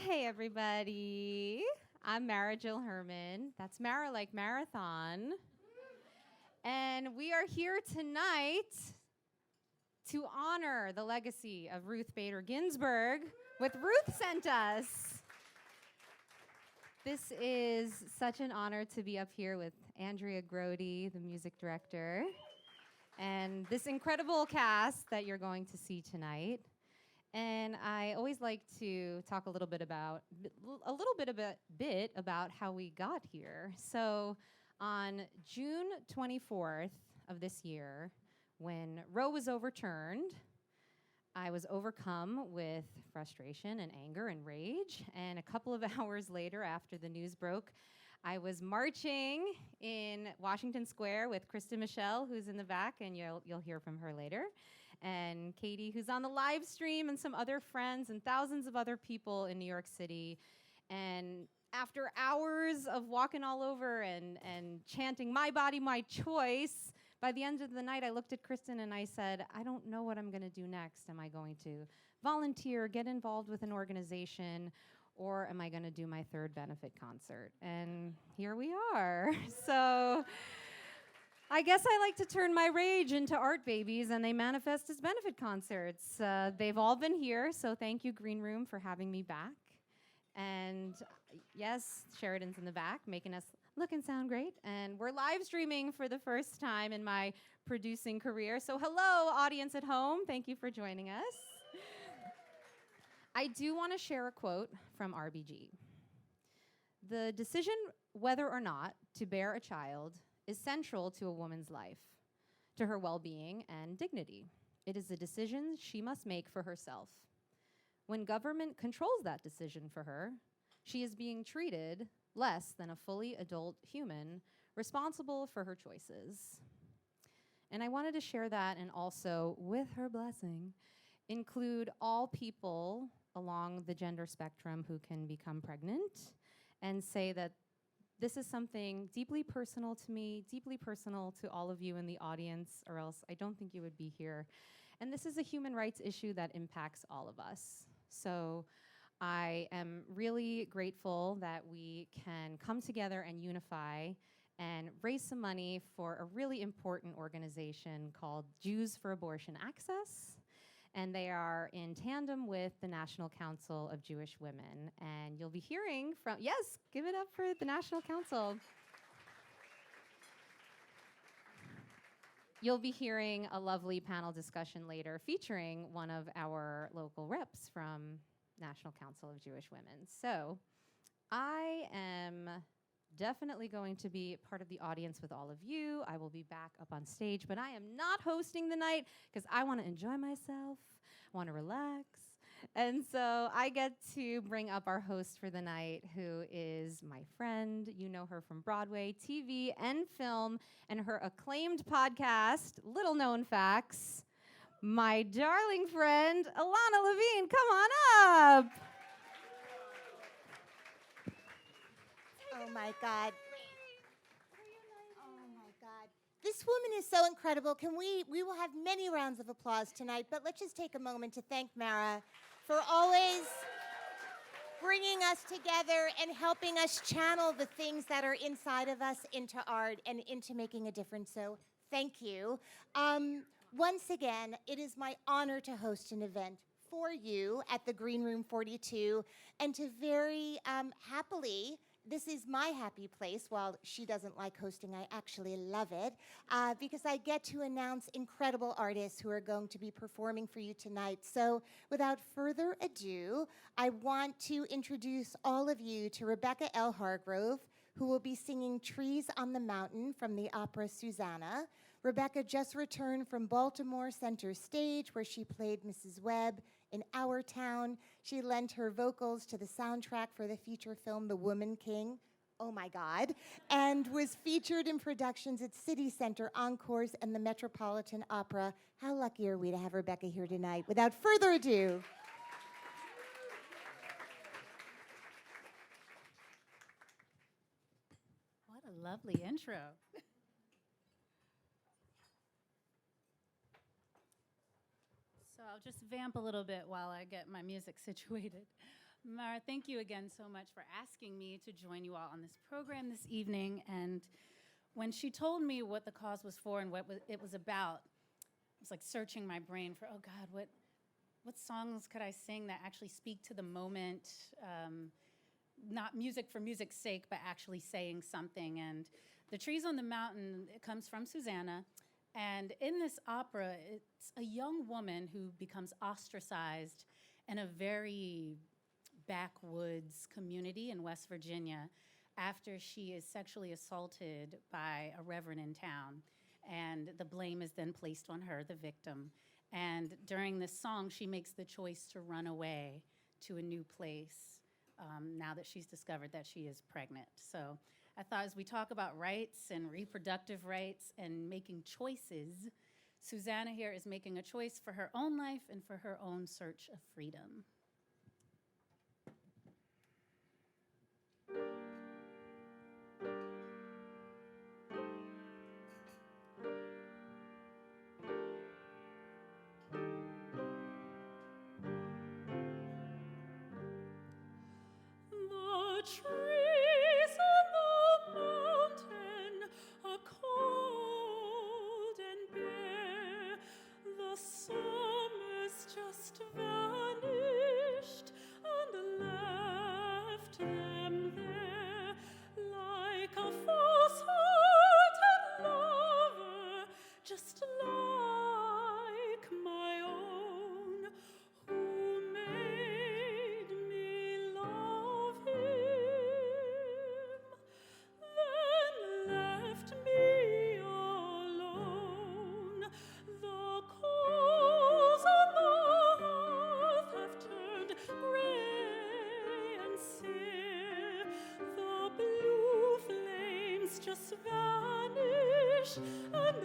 Hey, everybody. I'm Mara Jill Herman. That's Mara like marathon. And we are here tonight to honor the legacy of Ruth Bader Ginsburg with Ruth Sent Us. This is such an honor to be up here with Andrea Grody, the music director, and this incredible cast that you're going to see tonight. And I always like to talk a little bit about how we got here. So on June 24th of this year, when Roe was overturned, I was overcome with frustration and anger and rage. And a couple of hours later, after the news broke, I was marching in Washington Square with Krista Michelle, who's in the back, and you'll hear from her later, and Katie, who's on the live stream, and some other friends, and thousands of other people in New York City. And after hours of walking all over and chanting, "My body, my choice," by the end of the night, I looked at Kristen and I said, I don't know what I'm going to do next. Am I going to volunteer, get involved with an organization, or am I going to do my third benefit concert? And here we are. So I guess I like to turn my rage into art babies, and they manifest as benefit concerts. They've all been here, so thank you, Green Room, for having me back. And yes, Sheridan's in the back, making us look and sound great. And we're live streaming for the first time in my producing career. So hello, audience at home. Thank you for joining us. I do want to share a quote from RBG. The decision whether or not to bear a child is central to a woman's life, to her well-being and dignity. It is a decision she must make for herself. When government controls that decision for her, she is being treated less than a fully adult human responsible for her choices. And I wanted to share that, and also, with her blessing, include all people along the gender spectrum who can become pregnant, and say that this is something deeply personal to me, deeply personal to all of you in the audience, or else I don't think you would be here. And this is a human rights issue that impacts all of us. So I am really grateful that we can come together and unify and raise some money for a really important organization called Jews for Abortion Access. And they are in tandem with the National Council of Jewish Women. And you'll be hearing from, yes, give it up for the National Council. You'll be hearing a lovely panel discussion later featuring one of our local reps from National Council of Jewish Women. So I am definitely going to be part of the audience with all of you. I will be back up on stage, but I am not hosting the night because I want to enjoy myself, want to relax. And so I get to bring up our host for the night, who is my friend. You know her from Broadway, TV, and film, and her acclaimed podcast, Little Known Facts. My darling friend, Ilana Levine, come on up. Oh my God. Oh my God. This woman is so incredible. We will have many rounds of applause tonight, but let's just take a moment to thank Mara for always bringing us together and helping us channel the things that are inside of us into art and into making a difference. So thank you. Once again, it is my honor to host an event for you at the Green Room 42, and to very happily, this is my happy place. While she doesn't like hosting, I actually love it, because I get to announce incredible artists who are going to be performing for you tonight. So without further ado, I want to introduce all of you to Rebecca L. Hargrove, who will be singing Trees on the Mountain from the opera Susannah. Rebecca just returned from Baltimore Center Stage, where she played Mrs. Webb in Our Town. She lent her vocals to the soundtrack for the feature film The Woman King, oh my God, and was featured in productions at City Center Encores and the Metropolitan Opera. How lucky are we to have Rebecca here tonight? Without further ado. What a lovely intro. So I'll just vamp a little bit while I get my music situated. Mara, thank you again so much for asking me to join you all on this program this evening. And when she told me what the cause was for and it was about, I was like searching my brain for, oh God, what songs could I sing that actually speak to the moment, not music for music's sake, but actually saying something. And The Trees on the Mountain, it comes from Susannah. And in this opera, it's a young woman who becomes ostracized in a very backwoods community in West Virginia after she is sexually assaulted by a reverend in town. And the blame is then placed on her, the victim. And during this song, she makes the choice to run away to a new place now that she's discovered that she is pregnant. So I thought as we talk about rights and reproductive rights and making choices, Susannah here is making a choice for her own life and for her own search of freedom. The trees on the mountain are cold and bare. The summer's just vanished and left them there, like a false-hearted lover, just like my own, who made me love him, then left me alone. The coals on the hearth have turned gray and sere. The blue flames just vanish and